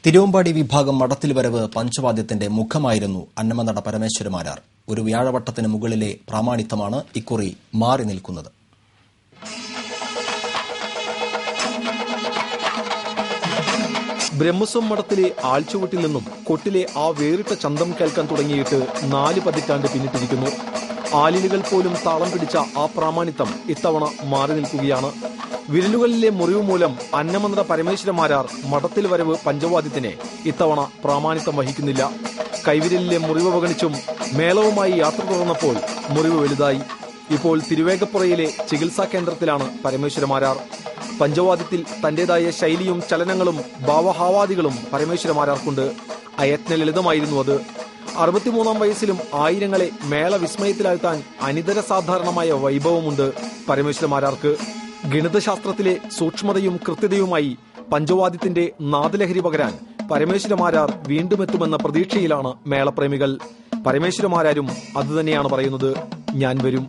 തിരുവമ്പാടി വിഭാഗം മഠത്തിൽ വരവ് പഞ്ചവാദ്യത്തിന്റെ മുഖമായിരുന്നു അന്നമനട പരമേശ്വരമാരാർ. ഒരു വ്യാഴവട്ടത്തിന് മുകളിലെ പ്രാമാണിത്വമാണ് ഇക്കുറി മാറി നിൽക്കുന്നത്. ബ്രഹ്മസ്വം മഠത്തിലെ ആഴ്ചവട്ടിൽ നിന്നും കൊട്ടിലെ ആ വേറിട്ട ചന്തം കേൾക്കാൻ തുടങ്ങിയിട്ട് 4 പതിറ്റാണ്ട് പിന്നിട്ടിരിക്കുന്നു. ആലിലുകൾ പോലും താളം പിടിച്ച ആ പ്രാമാണിത്വം ഇത്തവണ മാറി നിൽക്കുകയാണ്. വിരലുകളിലെ മുറിവ് മൂലം അന്നമനട പരമേശ്വരമാരാർ മഠത്തിൽ വരവ് പഞ്ചവാദ്യത്തിന് ഇത്തവണ പ്രാമാണിത്വം വഹിക്കുന്നില്ല. കൈവിരലിലെ മുറിവ് അവഗണിച്ചും മേളവുമായി യാത്ര തുടർന്നപ്പോൾ മുറിവ് വലുതായി. ഇപ്പോൾ തിരുവേഗപ്പുറയിലെ ചികിത്സാ കേന്ദ്രത്തിലാണ് പരമേശ്വരമാരാർ. പഞ്ചവാദ്യത്തിൽ തന്റേതായ ശൈലിയും ചലനങ്ങളും ഭാവഹാവാദികളും പരമേശ്വരമാരാർക്കുണ്ട്. അയത്ന ലളിതമായിരുന്നു അത്. 63-ാം വയസ്സിലും ആയിരങ്ങളെ മേള വിസ്മയത്തിലാഴ്ത്താൻ അനിതര സാധാരണമായ വൈഭവമുണ്ട് പരമേശ്വരമാരാർക്ക്. ഗണിതശാസ്ത്രത്തിലെ സൂക്ഷ്മതയും കൃത്യതയുമായി പഞ്ചവാദ്യത്തിന്റെ നാദലഹരി പകരാൻ പരമേശ്വരമാരാർ വീണ്ടും എത്തുമെന്ന പ്രതീക്ഷയിലാണ് മേളപ്രേമികൾ. പരമേശ്വരമാരാരും അതുതന്നെയാണ് പറയുന്നത്, ഞാൻ വരും.